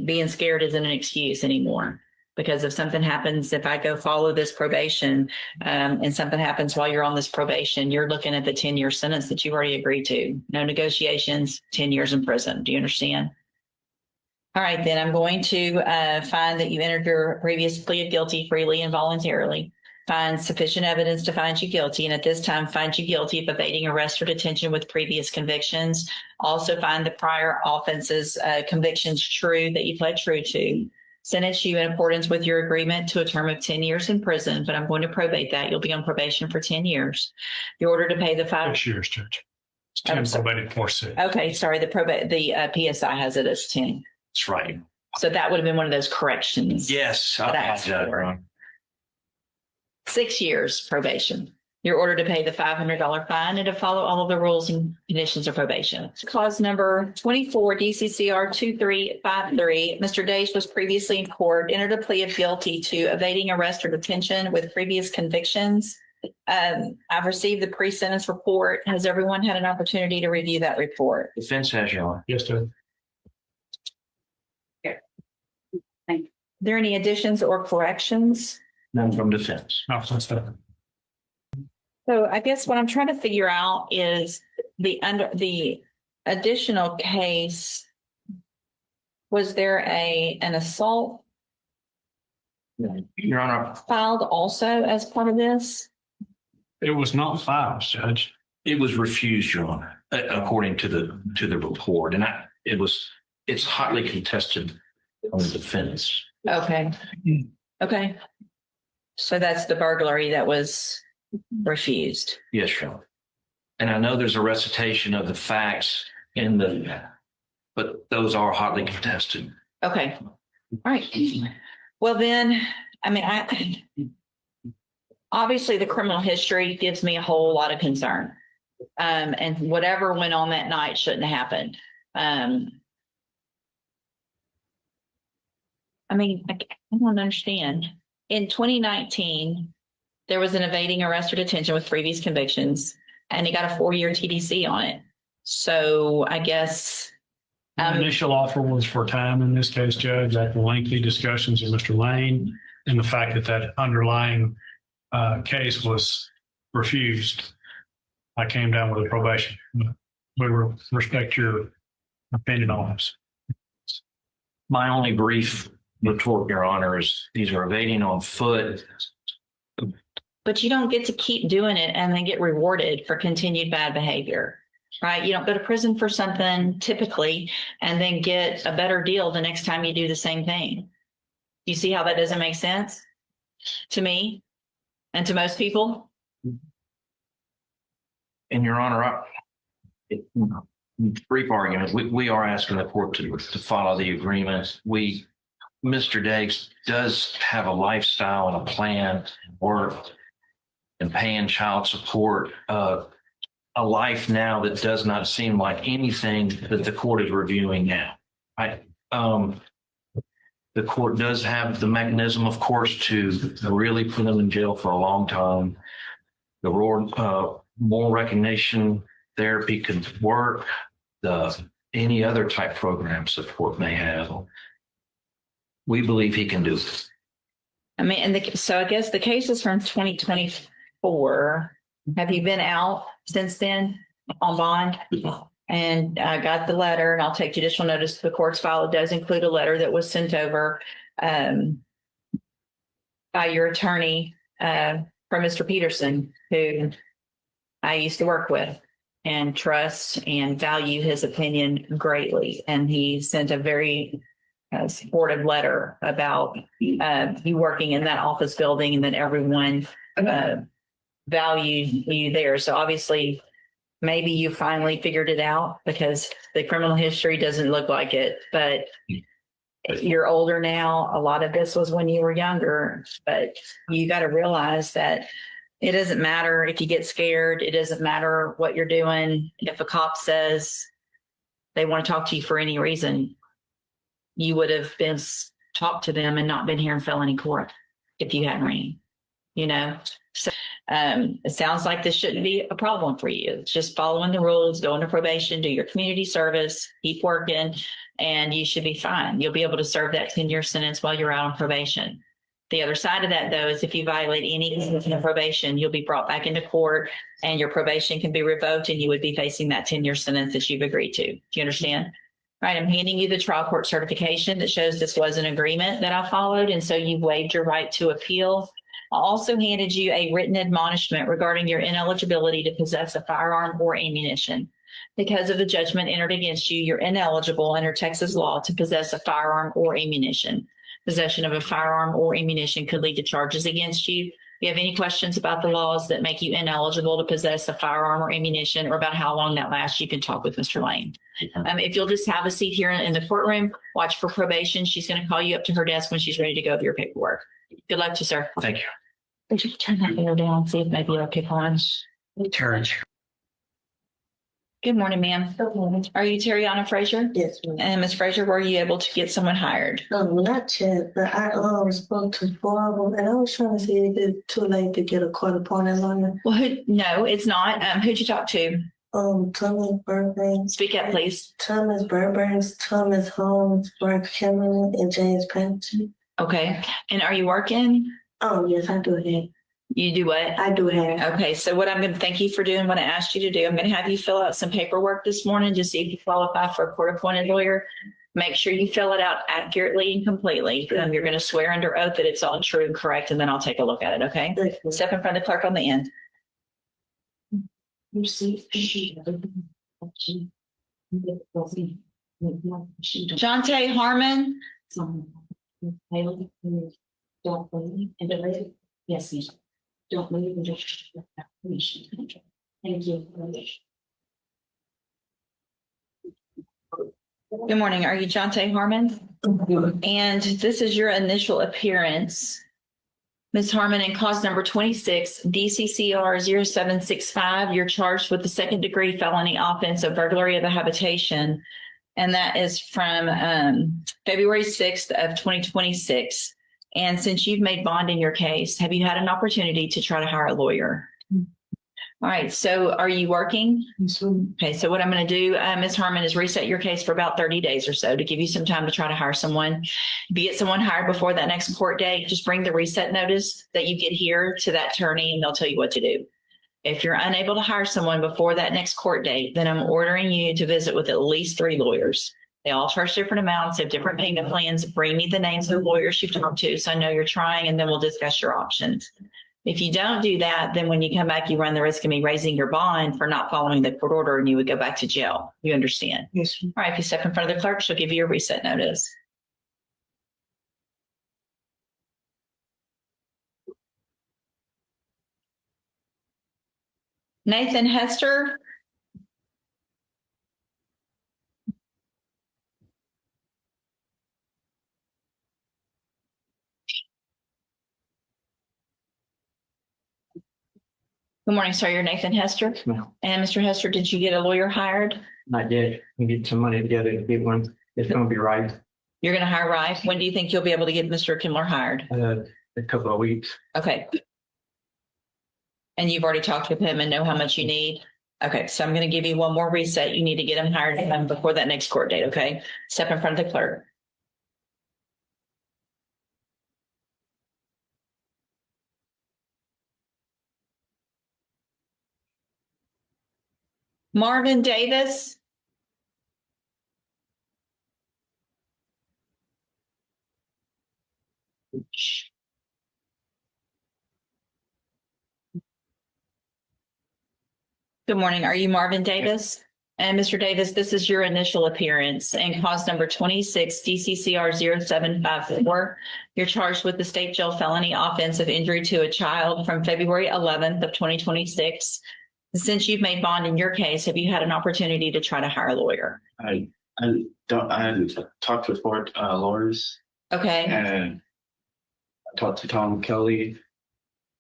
Being scared isn't an excuse anymore. Because if something happens, if I go follow this probation and something happens while you're on this probation, you're looking at the 10-year sentence that you already agreed to. No negotiations, 10 years in prison. Do you understand? All right, then I'm going to find that you entered your previous plea of guilty freely and voluntarily. Find sufficient evidence to find you guilty, and at this time find you guilty of evading arrest or detention with previous convictions. Also find the prior offenses, convictions true that you pled true to. Sentence you in accordance with your agreement to a term of 10 years in prison, but I'm going to probate that. You'll be on probation for 10 years. The order to pay the 6 years, Judge. It's 10 probated for 6. Okay, sorry. The PSI has it as 10. That's right. So that would have been one of those corrections. Yes, I apologize, Ron. 6 years probation. You're ordered to pay the $500 fine and to follow all of the rules and conditions of probation. Clause number 24, DCCR 2353. Mr. Dage was previously in court, entered a plea of guilty to evading arrest or detention with previous convictions. I've received the pre-sentence report. Has everyone had an opportunity to review that report? Defense has, Your Honor. Yes, Judge. Are there any additions or corrections? None from defense. No, that's that. So I guess what I'm trying to figure out is the additional case. Was there an assault Your Honor, filed also as part of this? It was not filed, Judge. it was refused, Your Honor, according to the report, and it's hotly contested on the defense. Okay. Okay. So that's the burglary that was refused. Yes, Your Honor. And I know there's a recitation of the facts but those are hotly contested. Okay. All right. Well, then, I mean, obviously the criminal history gives me a whole lot of concern. And whatever went on that night shouldn't have happened. I mean, I don't understand. In 2019, there was an evading arrest or detention with previous convictions, and he got a 4-year TDC on it. So I guess the initial offer was for time in this case, Judge, after lengthy discussions with Mr. Lane and the fact that underlying case was refused. I came down with a probation. We respect your opinion on this. My only brief retort, Your Honor, is these are evading on foot. But you don't get to keep doing it and then get rewarded for continued bad behavior, right? You don't go to prison for something typically and then get a better deal the next time you do the same thing. You see how that doesn't make sense to me and to most people? And Your Honor, brief argument, we are asking the court to follow the agreement. Mr. Diggs does have a lifestyle and a plan, work and paying child support, a life now that does not seem like anything that the court is reviewing now. The court does have the mechanism, of course, to really put them in jail for a long time. The moral recognition therapy could work. Any other type programs the court may have. We believe he can do it. I mean, so I guess the case is from 2024. Have you been out since then on bond? And I got the letter, and I'll take judicial notice to the court's file. It does include a letter that was sent over by your attorney from Mr. Peterson, who I used to work with and trust and value his opinion greatly. And he sent a very supportive letter about you working in that office building and that everyone valued you there. So obviously, maybe you finally figured it out because the criminal history doesn't look like it, but you're older now. A lot of this was when you were younger, but you got to realize that it doesn't matter if you get scared. It doesn't matter what you're doing. If a cop says they want to talk to you for any reason, you would have been talked to them and not been here in felony court if you hadn't ran, So It sounds like this shouldn't be a problem for you. It's just following the rules, go into probation, do your community service, keep working, and you should be fine. You'll be able to serve that 10-year sentence while you're out on probation. The other side of that, though, is if you violate any condition of probation, you'll be brought back into court and your probation can be revoked and you would be facing that 10-year sentence that you've agreed to. Do you understand? All right, I'm handing you the trial court certification that shows this was an agreement that I followed, and so you've waived your right to appeal. I also handed you a written admonishment regarding your ineligibility to possess a firearm or ammunition. Because of the judgment entered against you, you're ineligible under Texas law to possess a firearm or ammunition. Possession of a firearm or ammunition could lead to charges against you. If you have any questions about the laws that make you ineligible to possess a firearm or ammunition or about how long that lasts, you can talk with Mr. Lane. If you'll just have a seat here in the courtroom, watch for probation. She's going to call you up to her desk when she's ready to go with your paperwork. Good luck to you, sir. Thank you. Would you turn that video down, see if maybe it'll kick on? Terry. Good morning, ma'am. Good morning. Are you Terriana Frazier? Yes, ma'am. And Ms. Frazier, were you able to get someone hired? Not yet, but I spoke to 4 of them, and I was trying to see if it's too late to get a court-appointed lawyer. Well, no, it's not. Who'd you talk to? Thomas Burbanks, Speak up, please. Thomas Holmes, Mark Cameron, and James Patton. Okay. And are you working? Oh, yes, I do have. You do what? I do have. Okay, so what I'm going to thank you for doing what I asked you to do. I'm going to have you fill out some paperwork this morning to see if you qualify for a court-appointed lawyer. Make sure you fill it out accurately and completely. You're going to swear under oath that it's all true and correct, and then I'll take a look at it, okay? Step in front of the clerk on the end. Jonte Harmon. Yes, yes. Don't leave and just thank you. Good morning. Are you Jonte Harmon? And this is your initial appearance. Ms. Harmon, in cause number 26, DCCR 0765, you're charged with the second-degree felony offense of burglary of a habitation. And that is from February 6th of 2026. And since you've made bond in your case, have you had an opportunity to try to hire a lawyer? All right. So are you working? Okay. So what I'm going to do, Ms. Harmon, is reset your case for about 30 days or so to give you some time to try to hire someone. If you get someone hired before that next court date, just bring the reset notice that you get here to that attorney and they'll tell you what to do. If you're unable to hire someone before that next court date, then I'm ordering you to visit with at least 3 lawyers. They all charge different amounts, have different payment plans. Bring me the names of the lawyers you've talked to so I know you're trying, and then we'll discuss your options. If you don't do that, then when you come back, you run the risk of me raising your bond for not following the court order and you would go back to jail. You understand? Yes. All right. If you step in front of the clerk, she'll give you a reset notice. Nathan Hester. Good morning, sir. You're Nathan Hester. No, And Mr. Hester, did you get a lawyer hired? not yet. We get some money together to get one. It's going to be right. You're going to hire Rife. When do you think you'll be able to get Mr. Kimler hired? A couple of weeks. Okay. And you've already talked with him and know how much you need? Okay, so I'm going to give you one more reset. You need to get him hired before that next court date, okay? Step in front of the clerk. Marvin Davis. Good morning. Are you Marvin Davis? And Mr. Davis, this is your initial appearance in cause number 26 DCCR 0754. You're charged with the state jail felony offense of injury to a child from February 11th of 2026. Since you've made bond in your case, have you had an opportunity to try to hire a lawyer? I talked with 4 lawyers, Okay. and I talked to Tom Kelly,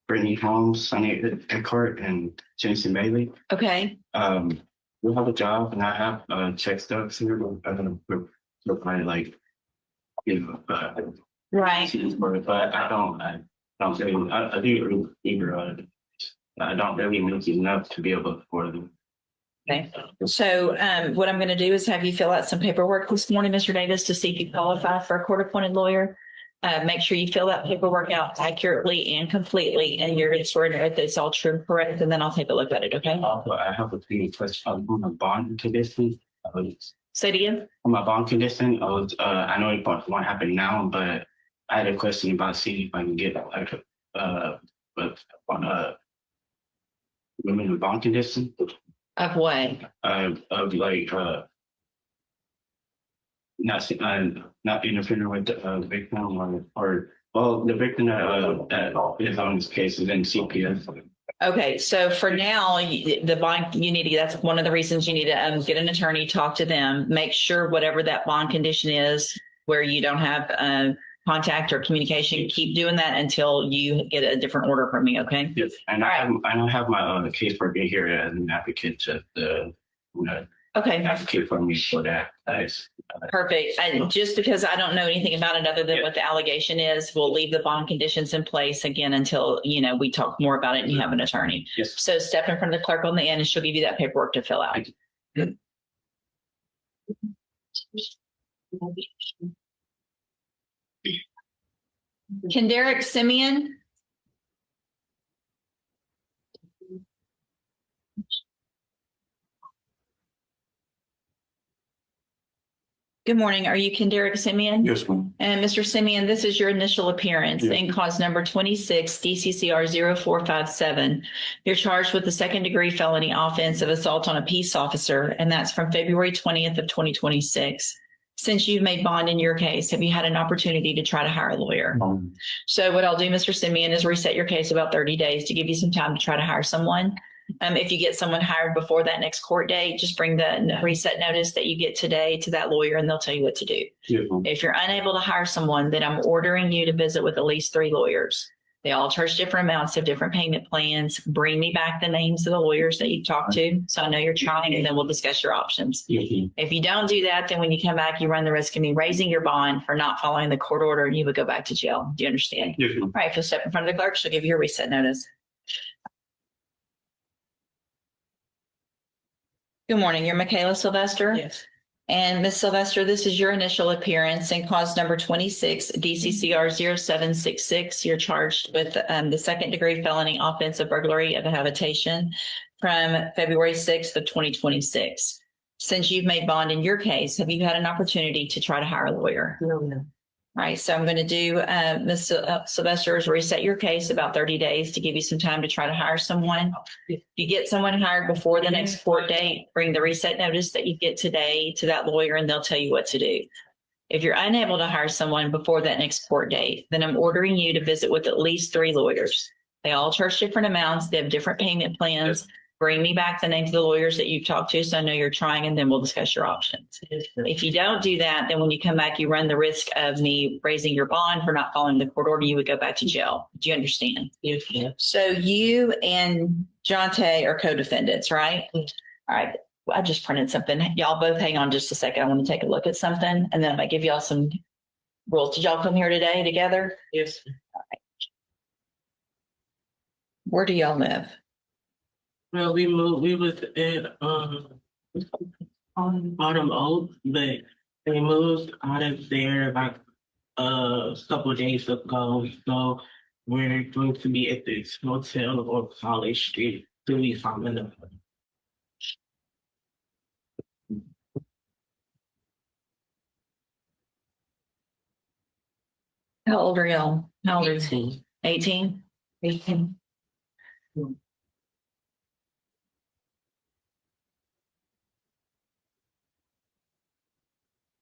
Brittany Holmes, Sonny Eckhart, and Jameson Bailey. Okay. We have a job, and I have check stubs here. I'm gonna provide Right. for it, but I do either. I don't really make enough to be able to afford them. Okay. So what I'm going to do is have you fill out some paperwork this morning, Mr. Davis, to see if you qualify for a court-appointed lawyer. Make sure you fill that paperwork out accurately and completely, and you're going to swear that it's all true and correct, and then I'll take a look at it, okay? But I have a few questions on my bond condition. Say it again. On my bond condition, I know it won't happen now, but I had a question about seeing if I can get women with bond condition. Of what? Of like not interfering with the victim or well the victim that is on this case is in CPS. Okay, so for now, the bond, you need to, that's one of the reasons you need to get an attorney, talk to them, make sure whatever that bond condition is, where you don't have contact or communication, keep doing that until you get a different order from me, okay? Yes, and I have my caseworker here as an advocate to Okay, advocate for me for that. perfect. And just because I don't know anything about it other than what the allegation is, we'll leave the bond conditions in place again until, we talk more about it and you have an attorney. Yes. So step in front of the clerk on the end and she'll give you that paperwork to fill out. Kenderick Simeon. Good morning. Are you Kenderick Simeon? Yes, ma'am. And Mr. Simeon, this is your initial appearance in cause number 26, DCCR 0457. You're charged with the second-degree felony offense of assault on a peace officer, and that's from February 20th of 2026. Since you've made bond in your case, have you had an opportunity to try to hire a lawyer? So what I'll do, Mr. Simeon, is reset your case about 30 days to give you some time to try to hire someone. If you get someone hired before that next court date, just bring the reset notice that you get today to that lawyer and they'll tell you what to do. Yes, ma'am. If you're unable to hire someone, then I'm ordering you to visit with at least 3 lawyers. They all charge different amounts of different payment plans. Bring me back the names of the lawyers that you talked to so I know you're trying, and then we'll discuss your options. Yes, ma'am. If you don't do that, then when you come back, you run the risk of me raising your bond for not following the court order and you would go back to jail. Do you understand? Yes, ma'am. All right, if you'll step in front of the clerk, she'll give you a reset notice. Good morning. You're Michaela Sylvester? Yes. And Ms. Sylvester, this is your initial appearance in cause number 26, DCCR 0766. You're charged with the second-degree felony offense of burglary of a habitation from February 6th of 2026. Since you've made bond in your case, have you had an opportunity to try to hire a lawyer? No. All right, so I'm going to do, Ms. Sylvester's reset your case about 30 days to give you some time to try to hire someone. If you get someone hired before the next court date, bring the reset notice that you get today to that lawyer and they'll tell you what to do. If you're unable to hire someone before that next court date, then I'm ordering you to visit with at least 3 lawyers. They all charge different amounts. They have different payment plans. Bring me back the names of the lawyers that you've talked to so I know you're trying, and then we'll discuss your options. If you don't do that, then when you come back, you run the risk of me raising your bond for not following the court order. You would go back to jail. Do you understand? Yes. So you and Jonte are co-defendants, right? All right. I just printed something. Y'all both hang on just a second. I want to take a look at something, and then I might give y'all some rules. Did y'all come here today together? Yes. All right. Where do y'all live? Well, we was at Autumn Oak, but they moved out of there like a couple of days ago. So we're going to be at this hotel on College Street 3 minutes. How old are y'all? How old are you? 18. 18? 18.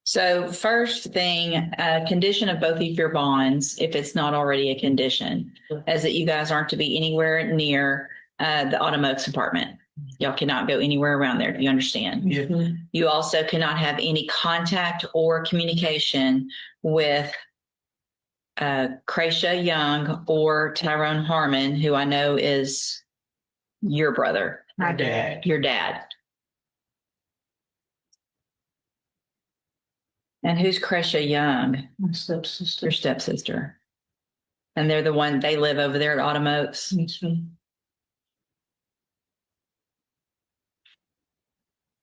So first thing, condition of both of your bonds, if it's not already a condition, is that you guys aren't to be anywhere near the Autumn Oaks apartment. Y'all cannot go anywhere around there. Do you understand? Yeah. You also cannot have any contact or communication with Cracia Young or Tyrone Harmon, who I know is your brother. My dad. Your dad. And who's Cracia Young? My stepsister. Your stepsister. And they're the one, they live over there at Autumn Oaks. Yes, ma'am.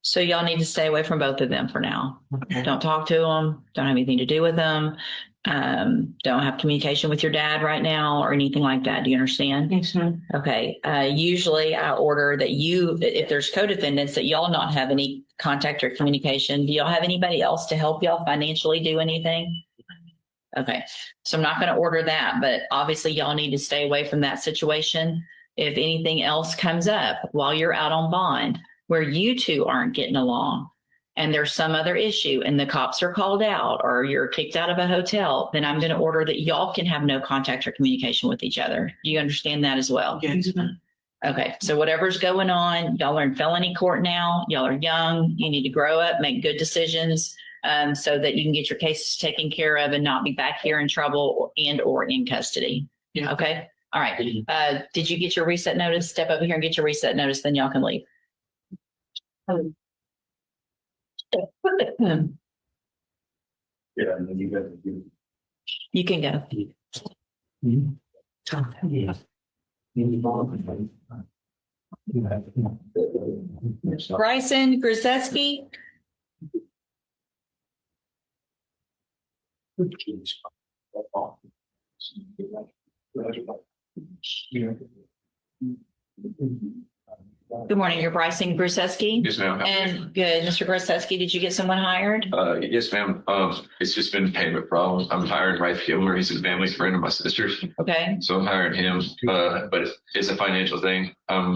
So y'all need to stay away from both of them for now. Don't talk to them. Don't have anything to do with them. Don't have communication with your dad right now or anything like that. Do you understand? Yes, ma'am. Okay. Usually I order that if there's co-defendants, that y'all not have any contact or communication. Do y'all have anybody else to help y'all financially do anything? Okay. So I'm not going to order that, but obviously y'all need to stay away from that situation. If anything else comes up while you're out on bond where you two aren't getting along and there's some other issue and the cops are called out or you're kicked out of a hotel, then I'm going to order that y'all can have no contact or communication with each other. Do you understand that as well? Yes, ma'am. Okay. So whatever's going on, y'all are in felony court now. Y'all are young. You need to grow up, make good decisions, so that you can get your cases taken care of and not be back here in trouble or in custody. Yeah. Okay. All right. Did you get your reset notice? Step over here and get your reset notice, then y'all can leave. Yeah, and then you guys do. You can go. Bryson Grzeski. Good morning. You're Bryson Grzeski. Yes, ma'am. And good. Mr. Grzeski, did you get someone hired? Yes, ma'am. It's just been payment problems. I'm hiring Ralph Kilmer. He's a family friend of my sister's. Okay. So I'm hiring him. But it's a financial thing. I'm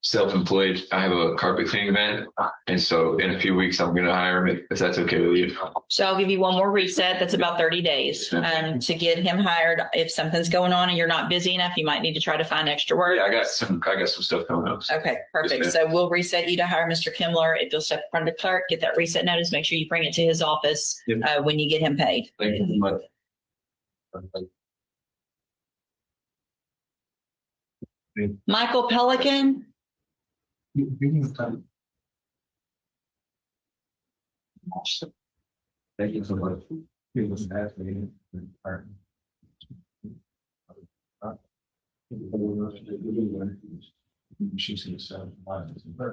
self-employed. I have a carpet cleaning van. And so in a few weeks, I'm going to hire him if that's okay with you. So I'll give you one more reset. That's about 30 days to get him hired. If something's going on and you're not busy enough, you might need to try to find extra work. Yeah, I got some stuff coming up. Okay, perfect. Yes, So we'll reset you to hire Mr. Kimmler. If you'll step in front of the clerk, get that reset notice, make sure you bring it to his office when you get him paid. Thank you very much. Michael Pelican. Thank you so much.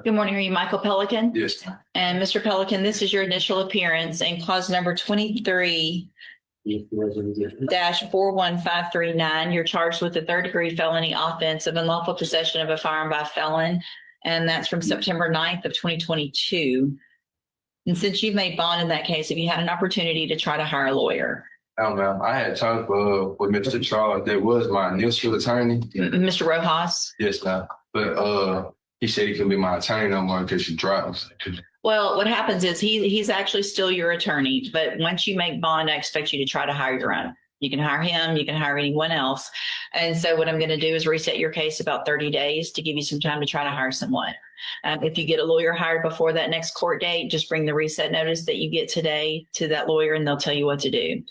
Good morning. Are you Michael Pelican? Yes. And Mr. Pelican, this is your initial appearance and clause number 23-41539. You're charged with a third-degree felony offense of unlawful possession of a firearm by a felon. And that's from September 9th of 2022. And since you've made bond in that case, have you had an opportunity to try to hire a lawyer? Oh, ma'am. I had talked with Mr. Charles. That was my initial attorney. Mr. Rojas? Yes, ma'am. But he said he couldn't be my attorney no more because she dropped. Well, what happens is he's actually still your attorney, but once you make bond, I expect you to try to hire your own. You can hire him, you can hire anyone else. And so what I'm going to do is reset your case about 30 days to give you some time to try to hire someone. If you get a lawyer hired before that next court date, just bring the reset notice that you get today to that lawyer and they'll tell you what to do.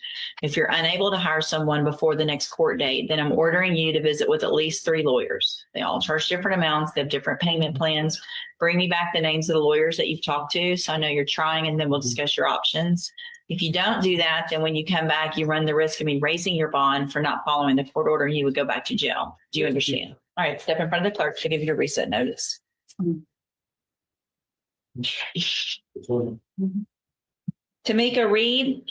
If you're unable to hire someone before the next court date, then I'm ordering you to visit with at least 3 lawyers. They all charge different amounts. They have different payment plans. Bring me back the names of the lawyers that you've talked to so I know you're trying, and then we'll discuss your options. If you don't do that, then when you come back, you run the risk of me raising your bond for not following the court order and you would go back to jail. Do you understand? All right, step in front of the clerk to give you your reset notice. Tamika Reed.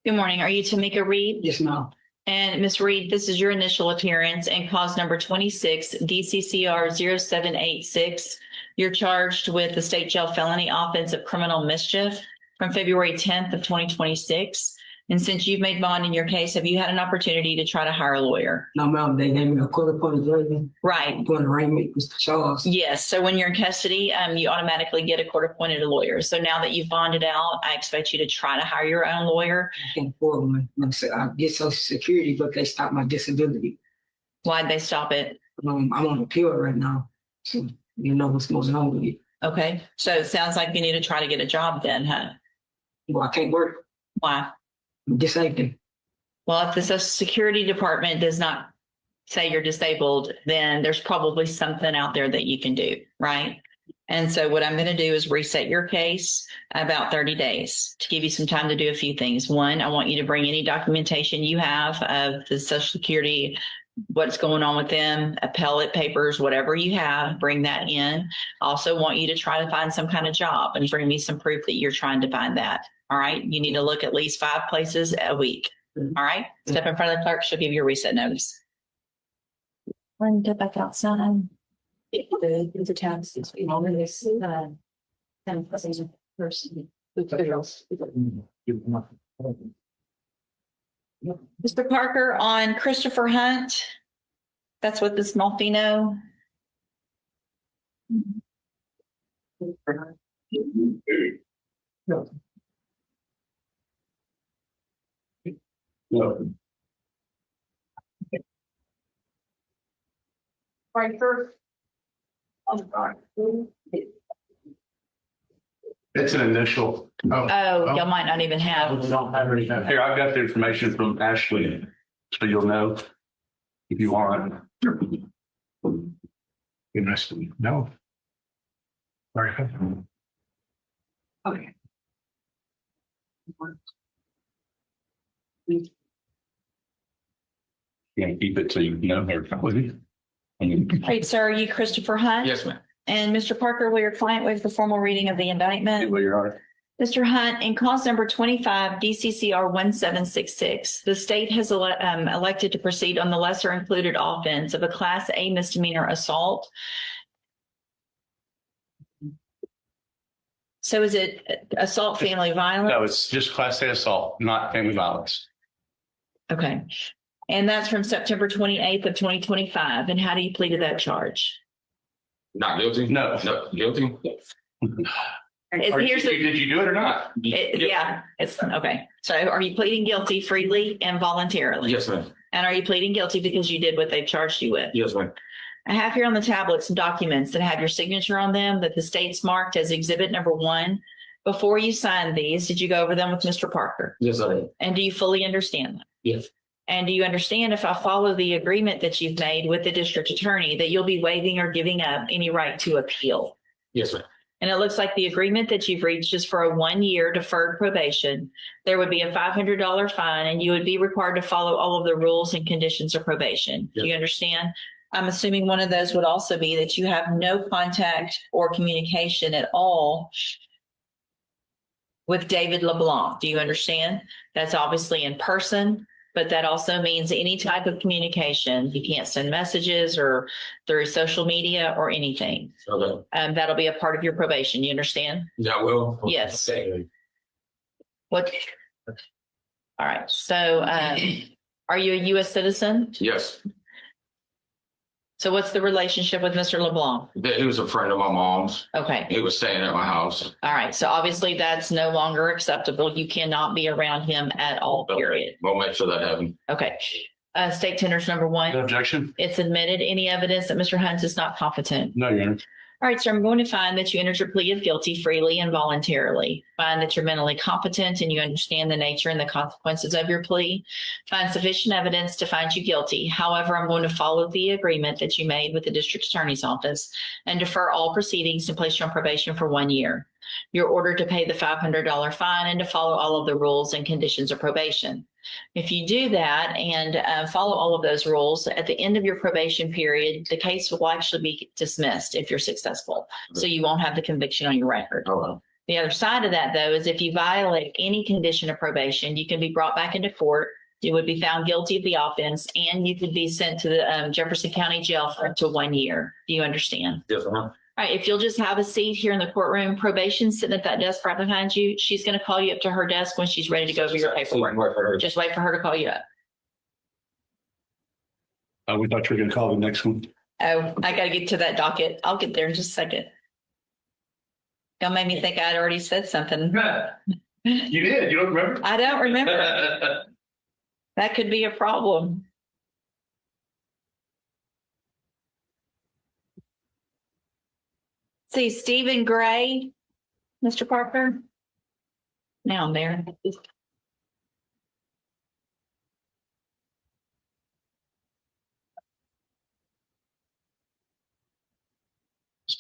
Good morning. Are you Tamika Reed? Yes, ma'am. And Ms. Reed, this is your initial appearance and cause number 26, DCCR 0786. You're charged with the state jail felony offense of criminal mischief from February 10th of 2026. And since you've made bond in your case, have you had an opportunity to try to hire a lawyer? No, ma'am, they gave me a court-appointed judge. Right. I'm going to arraign Mr. Charles. Yes. So when you're in custody, you automatically get a court-appointed lawyer. So now that you've bonded out, I expect you to try to hire your own lawyer. I can't afford one. Like I said, I get Social Security, but they stopped my disability. Why'd they stop it? I'm on appeal right now. So you know what's going on with it. Okay. So it sounds like you need to try to get a job then, huh? Well, I can't work. Why? I'm disabled. Well, if the Social Security Department does not say you're disabled, then there's probably something out there that you can do, right? And so what I'm going to do is reset your case about 30 days to give you some time to do a few things. One, I want you to bring any documentation you have of the Social Security, what's going on with them, appellate papers, whatever you have, bring that in. Also want you to try to find some kind of job and bring me some proof that you're trying to find that. All right. You need to look at least 5 places a week. All right. Step in front of the clerk. She'll give you a reset notice. We're going to get back outside. The taxes, you know, this, 10% person. Mr. Parker, on Christopher Hunt, that's what this Malfino. No. Right first. It's an initial. Oh, y'all might not even have. We don't have anything. Here, I've got the information from Ashley, so you'll know if you want. Interesting. No. Very good. Okay. Can't keep it so you know her. Right, sir, are you Christopher Hunt? Yes, ma'am. And Mr. Parker, will your client waive the formal reading of the indictment? Your Honor. Mr. Hunt, in cause number 25 DCCR 1766, the state has elected to proceed on the lesser included offense of a Class A misdemeanor assault. So is it assault family violence? No, it's just Class A assault, not family violence. Okay. And that's from September 28th of 2025. And how do you plead to that charge? Not guilty? No. No, guilty? Yes. Did you do it or not? Yeah, it's okay. So are you pleading guilty freely and voluntarily? Yes, ma'am. And are you pleading guilty because you did what they charged you with? Yes, ma'am. I have here on the tablet some documents that have your signature on them that the state's marked as exhibit number 1. Before you signed these, did you go over them with Mr. Parker? Yes, I did. And do you fully understand them? Yes. And do you understand if I follow the agreement that you've made with the district attorney that you'll be waiving or giving up any right to appeal? Yes, ma'am. And it looks like the agreement that you've reached is for a 1-year deferred probation. There would be a $500 fine and you would be required to follow all of the rules and conditions of probation. Yes. Do you understand? I'm assuming one of those would also be that you have no contact or communication at all with David LeBlanc. Do you understand? That's obviously in person, but that also means any type of communication. You can't send messages or through social media or anything. Okay. That'll be a part of your probation. You understand? Yeah, well. Yes. Okay. What? All right. So, are you a U.S. citizen? Yes. So what's the relationship with Mr. LeBlanc? He was a friend of my mom's. Okay. He was staying at my house. All right. So obviously that's no longer acceptable. You cannot be around him at all, period. We'll make sure that happens. Okay. State tenders number 1. No objection? It's admitted. Any evidence that Mr. Hunt is not competent? No, Your Honor. All right, so I'm going to find that you entered your plea of guilty freely and voluntarily. Find that you're mentally competent and you understand the nature and the consequences of your plea. Find sufficient evidence to find you guilty. However, I'm going to follow the agreement that you made with the district attorney's office and defer all proceedings and place you on probation for 1 year. You're ordered to pay the $500 fine and to follow all of the rules and conditions of probation. If you do that and follow all of those rules, at the end of your probation period, the case will actually be dismissed if you're successful. So you won't have the conviction on your record. Oh, well. The other side of that, though, is if you violate any condition of probation, you can be brought back into court. You would be found guilty of the offense and you could be sent to the Jefferson County Jail for up to 1 year. Do you understand? Yes, ma'am. All right, if you'll just have a seat here in the courtroom, probation sitting at that desk right behind you. She's going to call you up to her desk when she's ready to go over your paperwork. Just wait for her to call you up. We thought you were going to call the next one. Oh, I got to get to that docket. I'll get there in just a second. Y'all made me think I'd already said something. You did. You don't remember? I don't remember. That could be a problem. See, Stephen Gray, Mr. Parker. Now I'm there.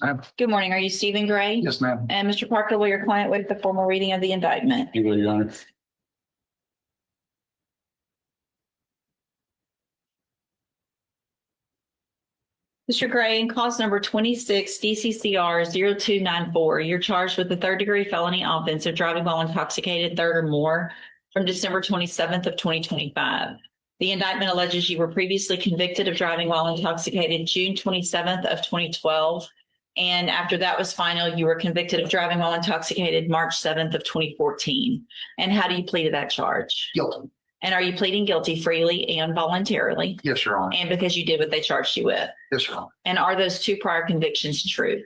ma'am. Good morning. Are you Stephen Gray? Yes, ma'am. And Mr. Parker, will your client waive the formal reading of the indictment? You will, Your Honor. Mr. Gray, in cause number 26 DCCR 0294, you're charged with the third-degree felony offense of driving while intoxicated, third or more, from December 27th of 2025. The indictment alleges you were previously convicted of driving while intoxicated June 27th of 2012. And after that was final, you were convicted of driving while intoxicated March 7th of 2014. And how do you plead to that charge? Guilty. And are you pleading guilty freely and voluntarily? Yes, Your Honor. And because you did what they charged you with? Yes, Your Honor. And are those two prior convictions true?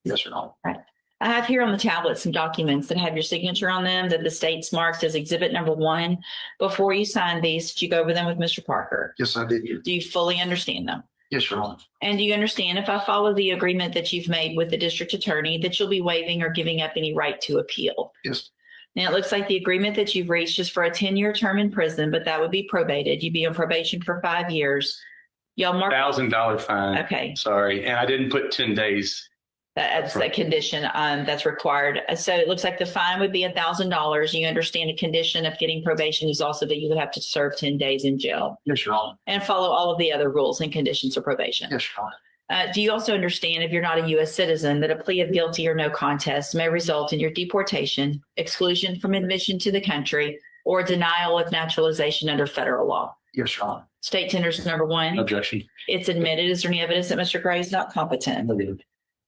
Yes, Your Honor. I have here on the tablet some documents that have your signature on them that the state's marked as exhibit number 1. Before you sign these, did you go over them with Mr. Parker? Yes, I did. Do you fully understand them? Yes, Your Honor. And do you understand if I follow the agreement that you've made with the district attorney that you'll be waiving or giving up any right to appeal? Yes. Now, it looks like the agreement that you've reached is for a 10-year term in prison, but that would be probated. You'd be on probation for 5 years. Y'all mark. $1,000 fine. Okay. Sorry. And I didn't put 10 days. That's a condition that's required. So it looks like the fine would be $1,000. You understand a condition of getting probation is also that you would have to serve 10 days in jail Yes, Your Honor. and follow all of the other rules and conditions of probation. Yes, Your Honor. Do you also understand, if you're not a U.S. citizen, that a plea of guilty or no contest may result in your deportation, exclusion from admission to the country, or denial of naturalization under federal law? Yes, Your Honor. State tenders number 1. Objection. It's admitted. Is there any evidence that Mr. Gray is not competent?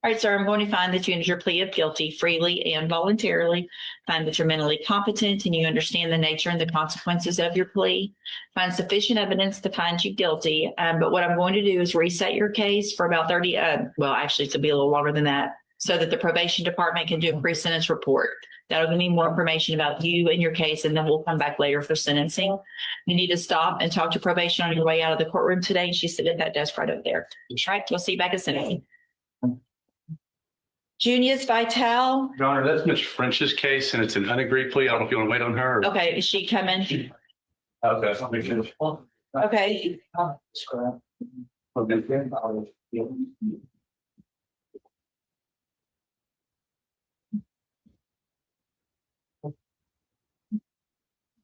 All right, sir, I'm going to find that you entered your plea of guilty freely and voluntarily. Find that you're mentally competent and you understand the nature and the consequences of your plea. Find sufficient evidence to find you guilty. But what I'm going to do is reset your case for about 30, well, actually, it's to be a little longer than that, so that the probation department can do a pre-sentence report. That'll give me more information about you and your case, and then we'll come back later for sentencing. You need to stop and talk to probation on your way out of the courtroom today. She's sitting at that desk right over there. All right, we'll see you back at sentencing. Junius Vital. Your Honor, that's Ms. French's case and it's an unagreed plea. I don't know if you want to wait on her. Okay, is she coming? Okay. Okay.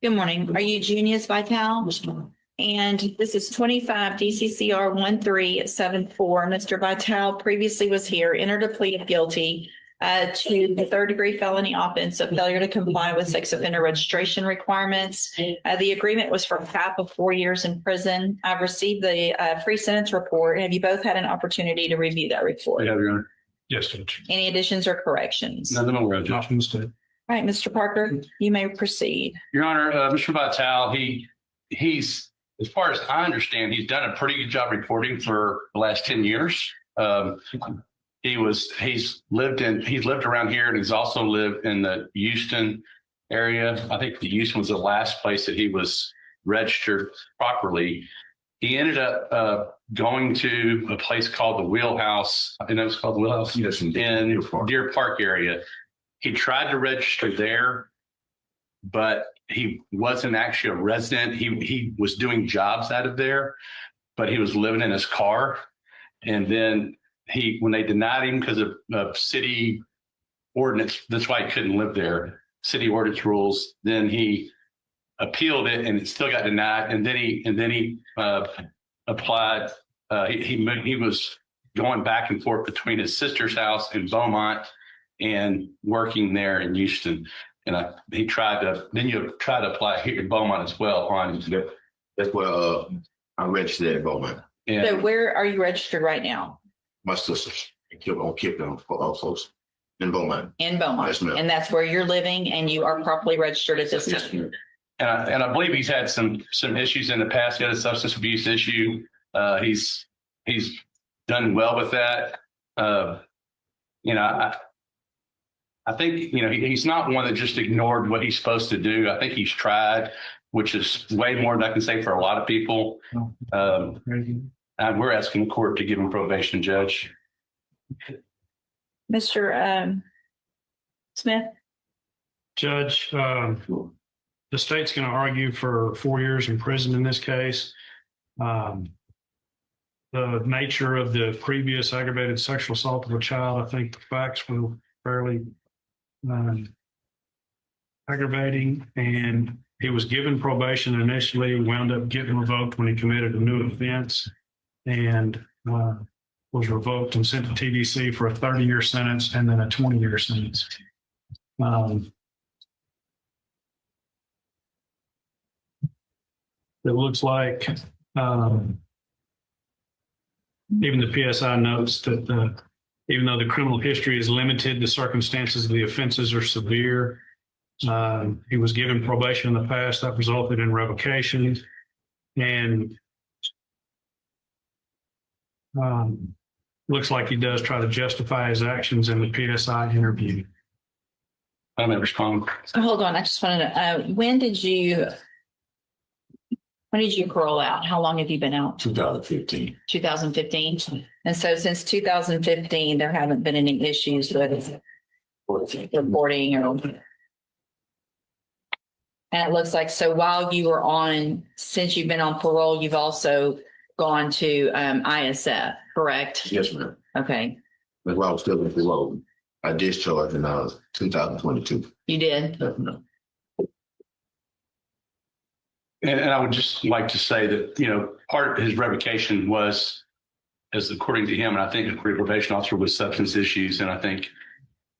Good morning. Are you Junius Vital? And this is 25 DCCR 1374. Mr. Vital previously was here, entered a plea of guilty to the third-degree felony offense of failure to comply with sex offender registration requirements. The agreement was for a cap of 4 years in prison. I've received the pre-sentence report. Have you both had an opportunity to review that report? Yeah, Your Honor. Yes, Judge. Any additions or corrections? None of them are, Judge. Nothing said. All right, Mr. Parker, you may proceed. Your Honor, Mr. Vital, he's, as far as I understand, he's done a pretty good job reporting for the last 10 years. He's lived around here, and he's also lived in the Houston area. I think the Houston was the last place that he was registered properly. He ended up going to a place called the Wheelhouse. I know it's called the Wheelhouse. Yes, in Deer Park area. He tried to register there, but he wasn't actually a resident. He was doing jobs out of there, but he was living in his car. And then when they denied him because of city ordinance, that's why he couldn't live there, city ordinance rules. Then he appealed it and it still got denied. And then he applied. He was going back and forth between his sister's house in Beaumont and working there in Houston. And you tried to apply here in Beaumont as well. That's where I registered at Beaumont. So where are you registered right now? My sisters keep them folks in Beaumont. In Beaumont. Yes, ma'am. And that's where you're living and you are properly registered at this time. And I believe he's had some issues in the past. He had a substance abuse issue. He's done well with that. I think, he's not one that just ignored what he's supposed to do. I think he's tried, which is way more than I can say for a lot of people. And we're asking the court to give him probation, Judge. Mr. Smith? Judge, the state's going to argue for 4 years in prison in this case. The the nature of the previous aggravated sexual assault of a child, I think the facts were fairly aggravating, and he was given probation initially, wound up getting revoked when he committed a new offense, and was revoked and sent to TDC for a 30-year sentence and then a 20-year sentence. It looks like even the PSI notes that even though the criminal history is limited, the circumstances of the offenses are severe. He was given probation in the past that resulted in revocation, and looks like he does try to justify his actions in the PSI interview. I'm going to respond. Hold on, I just wanted to, when did you parole out? How long have you been out? 2015. 2015. And so since 2015, there haven't been any issues with reporting or. And it looks like, so while you were since you've been on parole, you've also gone to ISF, correct? Yes, ma'am. Okay, But while I was still in parole, I discharged in 2022. you did? Definitely. And I would just like to say that, you know, part of his revocation was, as according to him, and I think the probation officer, was substance issues. And I think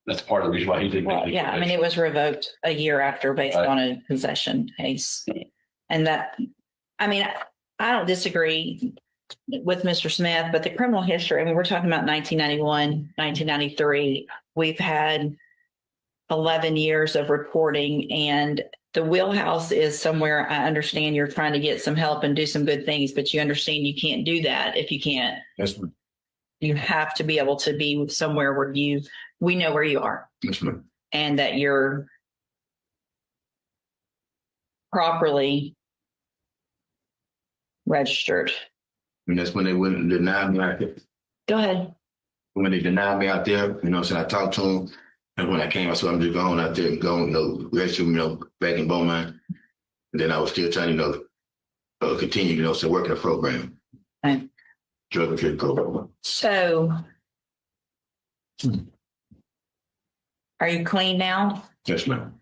that's part of the reason why he didn't. Well, yeah, I mean, it was revoked a year after based on a possession case. And that, I mean, I don't disagree with Mr. Smith, but the criminal history, I mean, we're talking about 1991, 1993. We've had 11 years of reporting, and the wheelhouse is somewhere. I understand you're trying to get some help and do some good things, but you understand you can't do that if you can't. Yes, ma'am. You have to be able to be somewhere where we know where you are. Yes, ma'am. And that you're properly registered. And that's when they went and denied me out there. Go ahead. When they denied me out there, you know what I'm saying, I talked to them. And when I came, I said, I'm just going out there and going, register, back in Beaumont. And then I was still trying to, continue, so working a program. Right. Drug and treatment program. So, are you clean now? Yes, ma'am.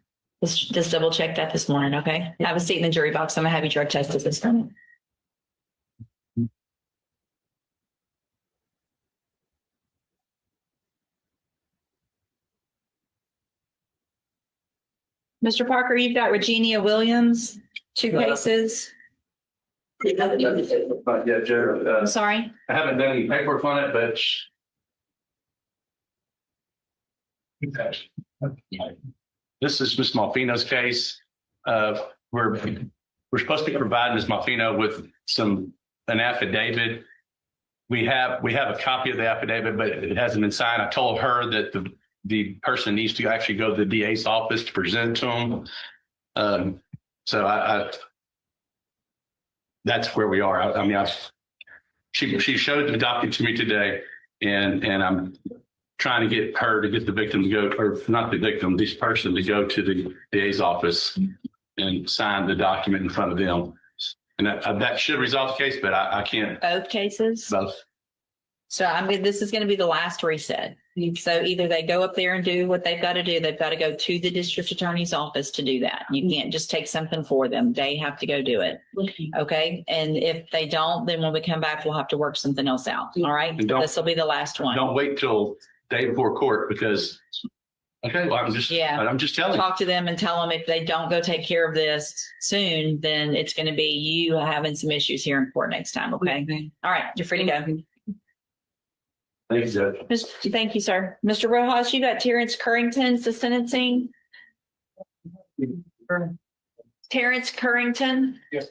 Just double check that this morning, okay? Have a seat in the jury box. I'm gonna have you drug tested this morning. Mr. Parker, you've got Regina Williams, 2 cases. Yeah, Jared, I'm sorry. I haven't done any paperwork on it, but. This is Ms. Malfino's case. We're supposed to be providing Ms. Malfino with an affidavit. We have a copy of the affidavit, but it hasn't been signed. I told her that the person needs to actually go to the DA's office to present to him. So that's where we are. I mean, she showed the document to me today, and I'm trying to get her to get the victim to go, or not the victim, this person to go to the DA's office and sign the document in front of them. And that should resolve the case, but I can't. Both cases? Both. So I mean, this is going to be the last reset. So either they go up there and do what they've got to do. They've got to go to the district attorney's office to do that. You can't just take something for them. They have to go do it. Okay. And if they don't, then when we come back, we'll have to work something else out. All right. This will be the last one. Don't wait till day before court because, okay, well, I'm just telling you. Talk to them and tell them if they don't go take care of this soon, then it's going to be you having some issues here in court next time. Okay. All right. You're free to go. Thank you, Judge. Thank you, sir. Mr. Rojas, you got Terrence Currington's the sentencing. Terrence Currington. Yes.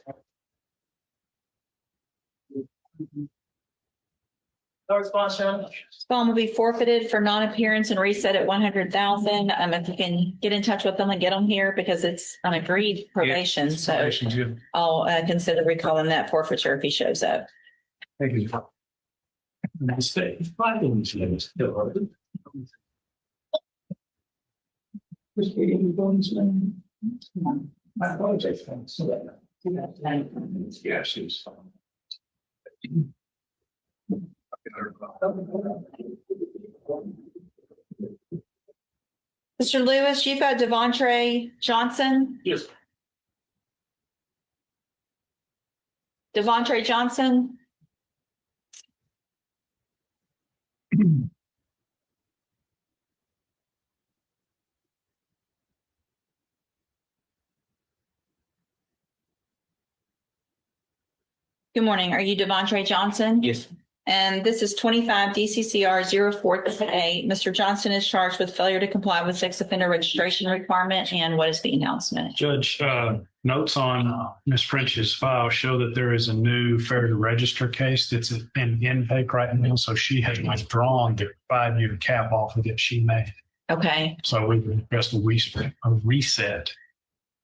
Bond will be forfeited for non-appearance and reset at 100,000. If you can get in touch with them and get them here because it's an agreed probation. Yeah, so probation's good. I'll consider recalling that forfeiture if he shows up. Thank you. Nice day. I apologize. Yeah, she's. Mr. Lewis, you've got Devontre Johnson. Yes. Devontre Johnson. Good morning. Are you Devontre Johnson? Yes. And this is 25 DCCR 04-A. Mr. Johnson is charged with failure to comply with sex offender registration requirement. And what is the announcement? Judge, notes on Ms. French's file show that there is a new fair to register case that's in intake right now. So she has withdrawn the 5-year cap offer that she made. Okay. So we request a reset.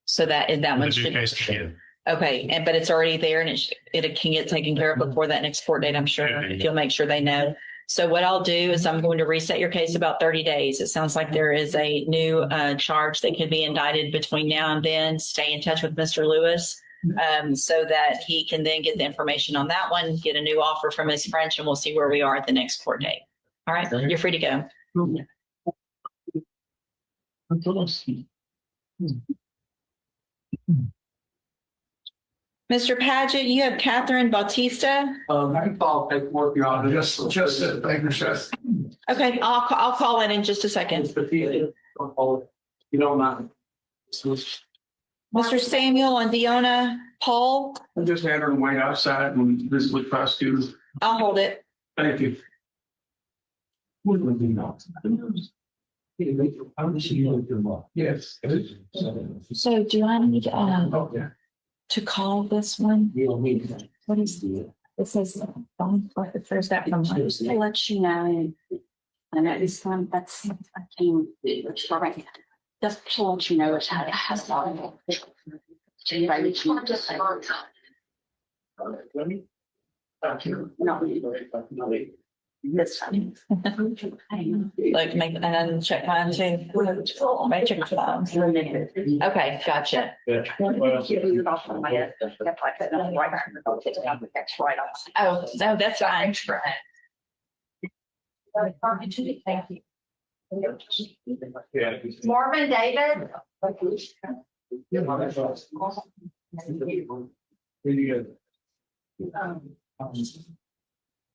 So that one The new should. case again. Okay, but it's already there and it can get taken care of before that next court date, I'm sure, if you'll make sure they know. So what I'll do is I'm going to reset your case about 30 days. It sounds like there is a new charge that can be indicted between now and then. Stay in touch with Mr. Lewis so that he can then get the information on that one, get a new offer from Ms. French, and we'll see where we are at the next court date. All right, you're free to go. Mr. Paget, you have Catherine Bautista. I can follow paperwork, Your Honor, just at Baker's desk. Okay, I'll call in just a second. You don't mind. Mr. Samuel and Deanna Paul, I just had her wait outside and visit with prosecutors. I'll hold it. Thank you. Yes. So do I need Okay. to call this one? What is the, it says, there's that from. Just to let you know, and at this time, that's, I came, just to let you know, it has not. This time. Like make, and then check mine too. Make check mine. Okay, gotcha. Oh, no, that's fine. Thank you. Marvin David. Hey,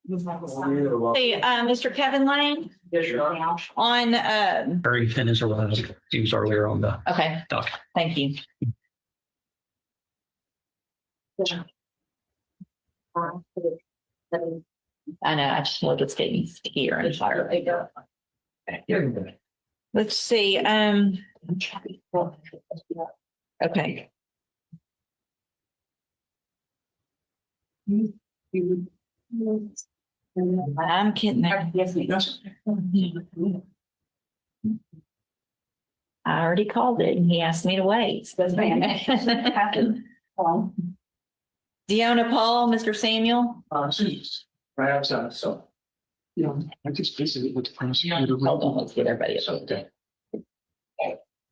Mr. Kevin Lane on, Barrington is arrived. He was earlier on the okay, dock. thank you. I know, I just know it's getting stickier and fire. Let's see, okay. I'm kidding there. I already called it and he asked me to wait. Deanna Paul, Mr. Samuel. Right outside, so. I just visited with the prosecutor. Hold on, let's get everybody up. Okay.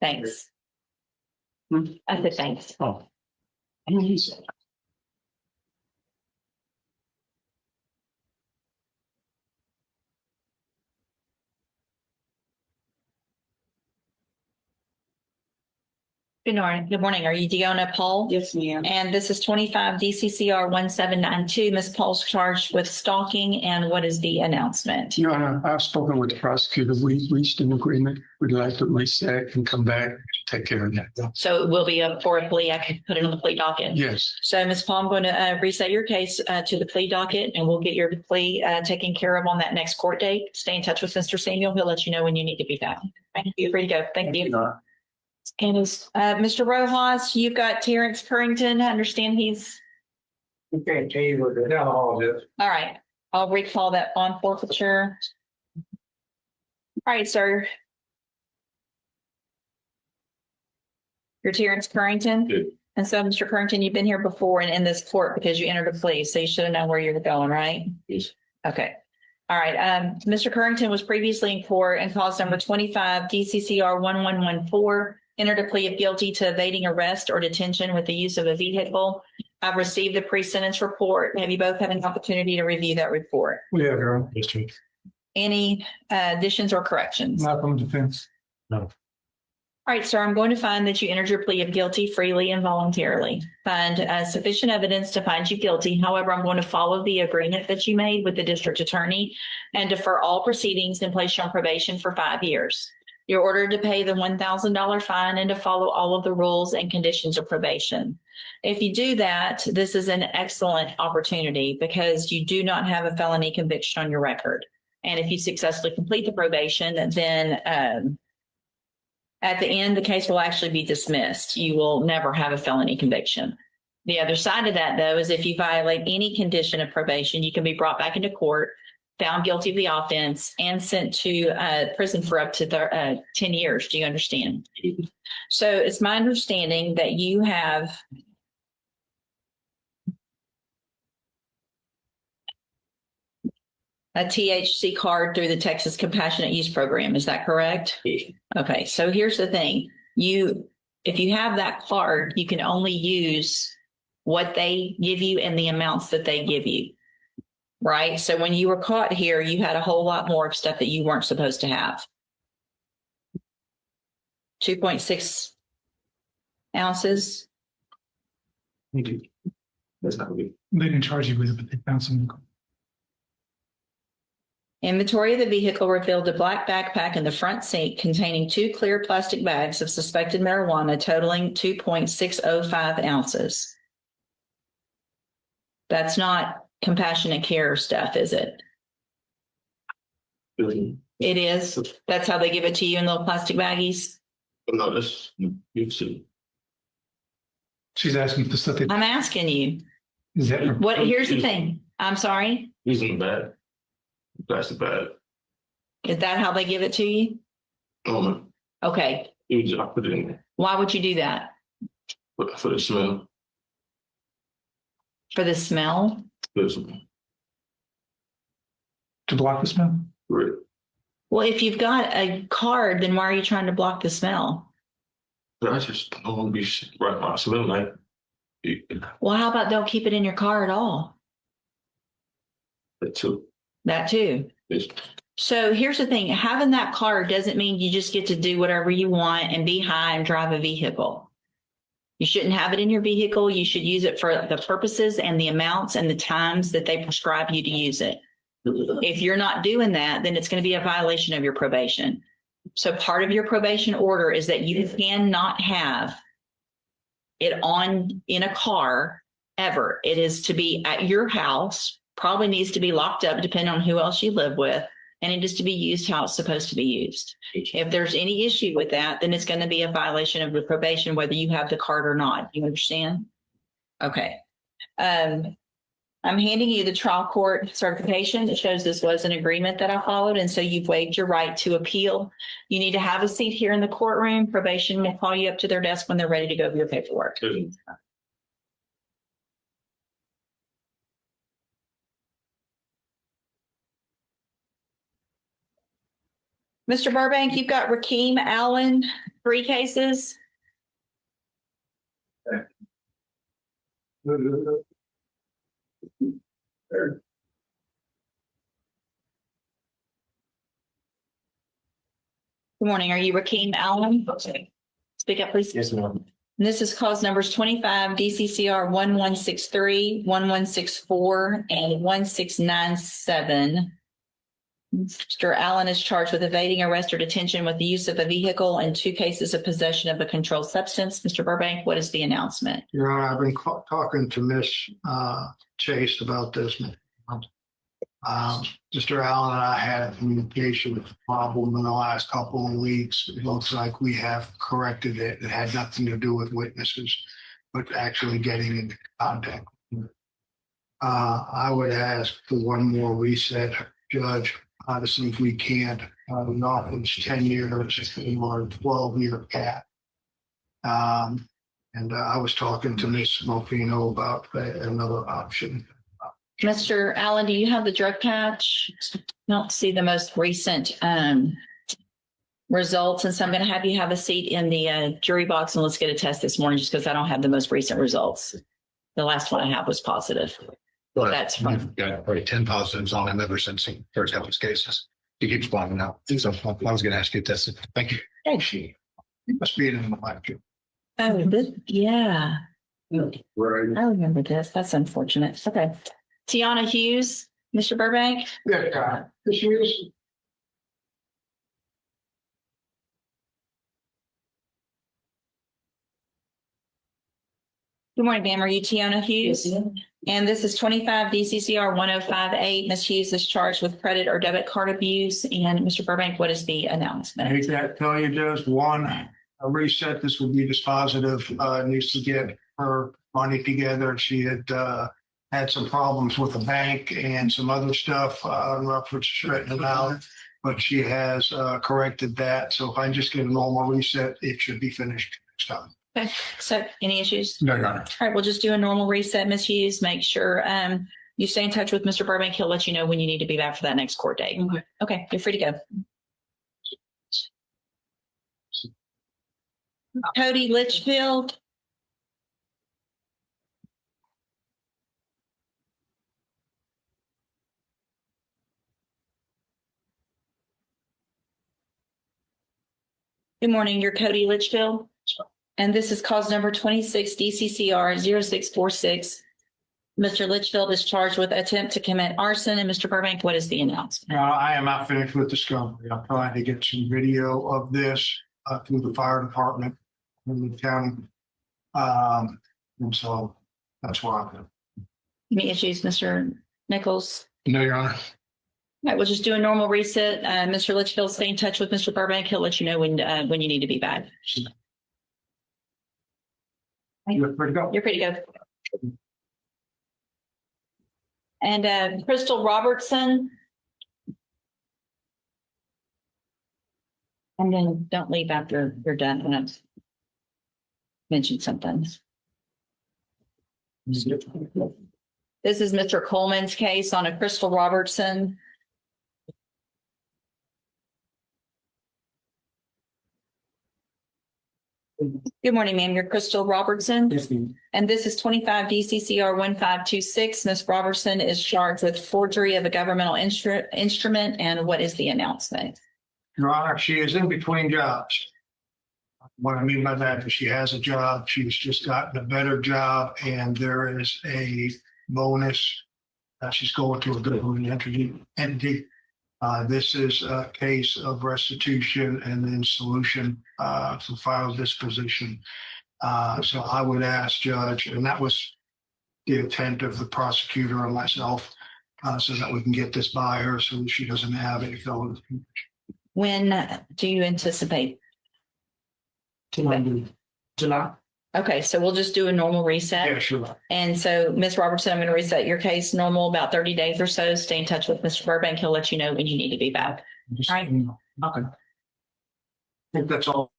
Thanks. I said thanks. Oh. Good morning. Good morning. Are you Deanna Paul? Yes, ma'am. And this is 25 DCCR 1792. Ms. Paul's charged with stalking. And what is the announcement? Your Honor, I've spoken with the prosecutor. We reached an agreement. We'd like to reset and come back, take care of that. So it will be up for a plea. I can put it on the plea docket. Yes. So Ms. Paul, I'm going to reset your case to the plea docket and we'll get your plea taken care of on that next court date. Stay in touch with Mr. Samuel. He'll let you know when you need to be found. Thank you. You're free to go. Thank you. And Mr. Rojas, you've got Terrence Currington. I understand he's. We can't tell you what the hell all this. All right. I'll recall that on forfeiture. All right, sir. You're Terrence Currington? Good. And so, Mr. Currington, you've been here before and in this court because you entered a plea, so you should have known where you were going, right? Yes. Okay. All right. Mr. Currington was previously in court and cause number 25 DCCR 1114. entered a plea of guilty to evading arrest or detention with the use of a vehicle. I've received the pre-sentence report. Have you both had an opportunity to review that report? We have, Your Honor. Yes, Judge. Any additions or corrections? Not from defense. No. All right, sir, I'm going to find that you entered your plea of guilty freely and voluntarily. Find sufficient evidence to find you guilty. However, I'm going to follow the agreement that you made with the district attorney and defer all proceedings and place you on probation for 5 years. You're ordered to pay the $1,000 fine and to follow all of the rules and conditions of probation. If you do that, this is an excellent opportunity because you do not have a felony conviction on your record. And if you successfully complete the probation, then at the end, the case will actually be dismissed. You will never have a felony conviction. The other side of that, though, is if you violate any condition of probation, you can be brought back into court, found guilty of the offense, and sent to prison for up to 10 years. Do you understand? So it's my understanding that you have a THC card through the Texas Compassionate Use Program. Is that correct? Okay. So here's the thing. If you have that card, you can only use what they give you and the amounts that they give you. Right? So when you were caught here, you had a whole lot more of stuff that you weren't supposed to have. 2.6 ounces. That's not good. They didn't charge you with it, but they found some. Inventory of the vehicle revealed a black backpack in the front seat containing 2 clear plastic bags of suspected marijuana totaling 2.605 ounces. That's not compassionate care stuff, is it? Really? It is. That's how they give it to you in little plastic baggies? No, that's you see. She's asking for stuff. I'm asking you. Is that What? Here's the thing. I'm sorry. He's in the bag. Plastic bag. Is that how they give it to you? Oh, Okay. you just put it in there Why would you do that? for the smell. For the smell? Listen, to block the smell? right. Well, if you've got a card, then why are you trying to block the smell? But I just don't want to be right now. Smell like. Well, how about don't keep it in your car at all? That too. That too. It's, So here's the thing. Having that card doesn't mean you just get to do whatever you want and be high and drive a vehicle. You shouldn't have it in your vehicle. You should use it for the purposes and the amounts and the times that they prescribe you to use it. If you're not doing that, then it's going to be a violation of your probation. So part of your probation order is that you cannot have it on in a car ever. It is to be at your house, probably needs to be locked up depending on who else you live with, and it is to be used how it's supposed to be used. If there's any issue with that, then it's going to be a violation of your probation, whether you have the card or not. You understand? Okay. I'm handing you the trial court certification. It shows this was an agreement that I followed, and so you've waived your right to appeal. You need to have a seat here in the courtroom. Probation will call you up to their desk when they're ready to go over your paperwork. Mr. Burbank, you've got Rakeem Allen, 3 cases. Good morning. Are you Rakeem Allen? Speak up, please. Yes, ma'am. And this is cause numbers 25 DCCR 1163, 1164, and 1697. Mr. Allen is charged with evading arrest or detention with the use of a vehicle and 2 cases of possession of a controlled substance. Mr. Burbank, what is the announcement? Your Honor, I've been talking to Miss Chase about this. Mr. Allen and I had a communication problem in the last couple of weeks. It looks like we have corrected it. It had nothing to do with witnesses, but actually getting into contact. I would ask for one more reset, Judge, to see if we can't knock this 10 years or a 12-year cap. And I was talking to Ms. Smofino about another option. Mr. Allen, do you have the drug patch? I don't see the most recent results. And so I'm going to have you have a seat in the jury box and let's get a test this morning just because I don't have the most recent results. The last one I have was positive. That's fine. You've got probably 10 positives on him ever since he first got his cases. He keeps blocking out. So I was going to ask you this. Thank you. Thank you. He must be in the lab too. Oh, yeah. I remember this. That's unfortunate. Okay. Tiana Hughes, Mr. Burbank. Yeah, this is. Good morning, ma'am. Are you Tiana Hughes? Yes, And this is 25 DCCR 1058. Ms. Hughes is charged with credit or debit card abuse. And Mr. Burbank, what is the I announcement? hate to tell you just one, a reset, this would be dispositive, needs to get her money together. She had had some problems with the bank and some other stuff, rough with straightening out, but she has corrected that. So if I just get a normal reset, it should be finished next time. Okay. So any issues? No, Your Honor. All right. We'll just do a normal reset, Ms. Hughes. Make sure you stay in touch with Mr. Burbank. He'll let you know when you need to be back for that next court date. Okay. Okay. You're free to go. Cody Litchfield. Good morning. You're Cody Litchfield. And this is cause number 26 DCCR 0646. Mr. Litchfield is charged with attempt to commit arson. And Mr. Burbank, what is the announcement? I am not finished with discovery. I'm trying to get some video of this through the fire department in the county. And so that's where I'm at. Any issues, Mr. Nichols? No, Your Honor. All right, we'll just do a normal reset. Mr. Litchfield, stay in touch with Mr. Burbank. He'll let you know when you need to be back. You're free to go. You're free to go. And Crystal Robertson. And then don't leave after you're done when I've mentioned something. This is Mr. Coleman's case on a Crystal Robertson. Good morning, ma'am. You're Crystal Robertson. Yes, ma'am. And this is 25 DCCR 1526. Ms. Robertson is charged with forgery of a governmental instrument. And what is the announcement? Your Honor, she is in between jobs. What I mean by that is she has a job, she's just gotten a better job, and there is a bonus. She's going to a government entity. This is a case of restitution and then solution for file disposition. So I would ask Judge, and that was the intent of the prosecutor and myself, so that we can get this by her so she doesn't have any felonies. When do you anticipate? July. Okay, so we'll just do a normal reset. Yeah, sure. And so, Ms. Robertson, I'm going to reset your case normal about 30 days or so. Stay in touch with Mr. Burbank. He'll let you know when you need to be back. All right. Okay. I think that's all.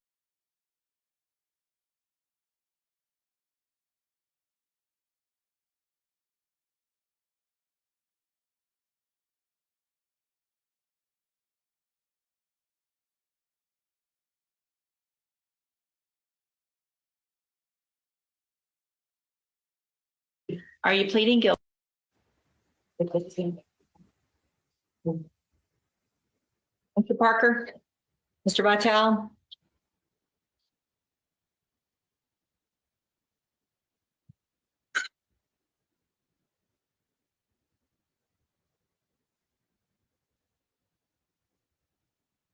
Are you pleading guilty? Mr. Parker? Mr. Vitale?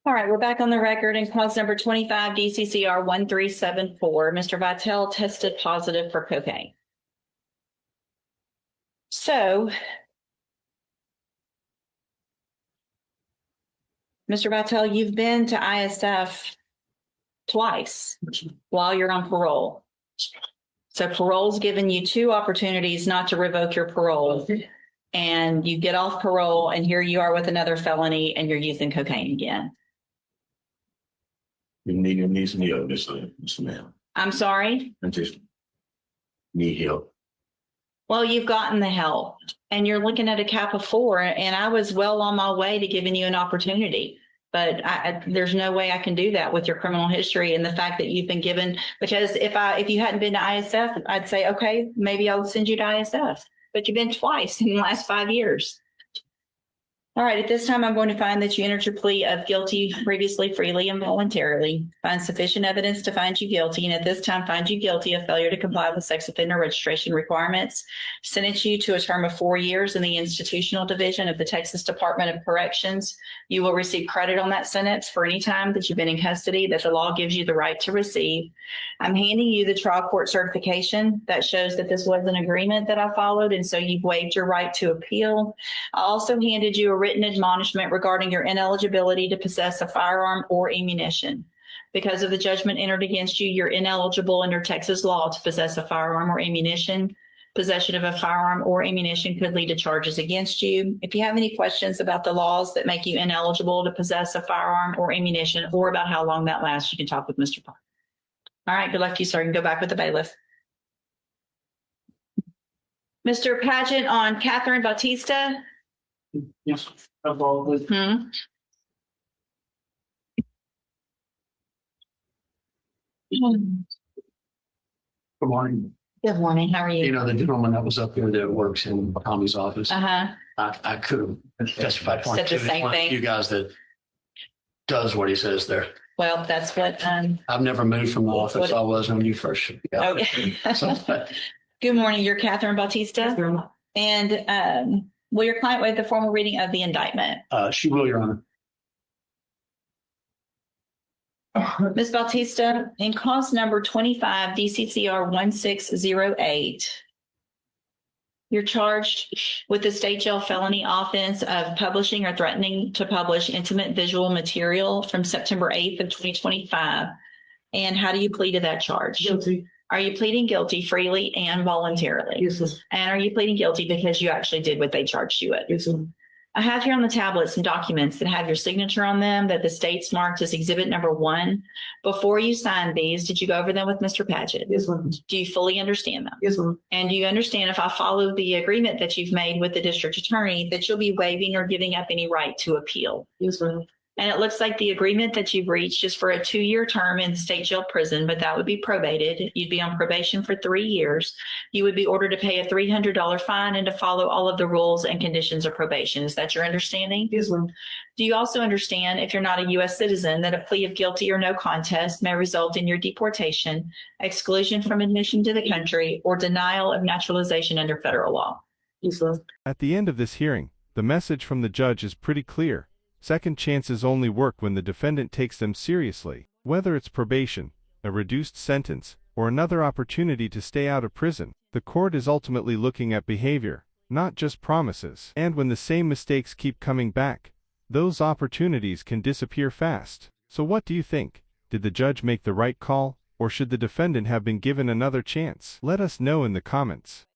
All right, we're back on the record in cause number 25 DCCR 1374. Mr. Vitale tested positive for cocaine. So, Mr. Vitale, you've been to ISF twice while you're on parole. So parole's given you two opportunities not to revoke your parole. And you get off parole and here you are with another felony and you're using cocaine again. You need some help, Miss Ma'am. I'm sorry? I just need help. Well, you've gotten the help and you're looking at a cap of 4 and I was well on my way to giving you an opportunity. But there's no way I can do that with your criminal history and the fact that you've been given, because if you hadn't been to ISF, I'd say, okay, maybe I'll send you to ISF, but you've been twice in the last 5 years. All right, at this time, I'm going to find that you entered your plea of guilty previously, freely, and voluntarily. Find sufficient evidence to find you guilty, and at this time, find you guilty of failure to comply with sex offender registration requirements. Sentence you to a term of 4 years in the institutional division of the Texas Department of Corrections. You will receive credit on that sentence for any time that you've been in custody that the law gives you the right to receive. I'm handing you the trial court certification that shows that this was an agreement that I followed, and so you've waived your right to appeal. I also handed you a written admonishment regarding your ineligibility to possess a firearm or ammunition. Because of the judgment entered against you, you're ineligible under Texas law to possess a firearm or ammunition. Possession of a firearm or ammunition could lead to charges against you. If you have any questions about the laws that make you ineligible to possess a firearm or ammunition, or about how long that lasts, you can talk with Mr. Park. All right, good luck to you, sir. You can go back with the bailiff. Mr. Paget on Catherine Bautista. Yes. Hmm? Good morning. Good morning. How are you? You know, the gentleman that was up there that works in Tommy's office, Uh-huh. I could have testified Said the same thing. you guys that does what he says there. Well, that's what, I've never moved from the office I was when you first. okay. So, Good morning. You're Catherine Bautista. And will your client waive the formal reading of the indictment? she will, Your Honor. Ms. Bautista, in cause number 25 DCCR 1608, you're charged with the state jail felony offense of publishing or threatening to publish intimate visual material from September 8th of 2025. And how do you plead to that charge? Guilty. Are you pleading guilty freely and voluntarily? Yes, sir. And are you pleading guilty because you actually did what they charged you with? Yes, sir. I have here on the tablet some documents that have your signature on them that the state's marked as exhibit number 1. Before you signed these, did you go over them with Mr. Paget? Yes, sir. Do you fully understand them? Yes, sir. And do you understand, if I follow the agreement that you've made with the district attorney, that you'll be waiving or giving up any right to appeal? Yes, sir. And it looks like the agreement that you've reached is for a 2-year term in state jail prison, but that would be probated. You'd be on probation for 3 years. You would be ordered to pay a $300 fine and to follow all of the rules and conditions of probation. Is that your understanding? Yes, sir. Do you also understand, if you're not a U.S. citizen, that a plea of guilty or no contest may result in your deportation, exclusion from admission to the country, or denial of naturalization under federal law? Yes, sir. At the end of this hearing, the message from the judge is pretty clear. Second chances only work when the defendant takes them seriously. Whether it's probation, a reduced sentence, or another opportunity to stay out of prison, the court is ultimately looking at behavior, not just promises. And when the same mistakes keep coming back, those opportunities can disappear fast. So what do you think? Did the judge make the right call, or should the defendant have been given another chance? Let us know in the comments.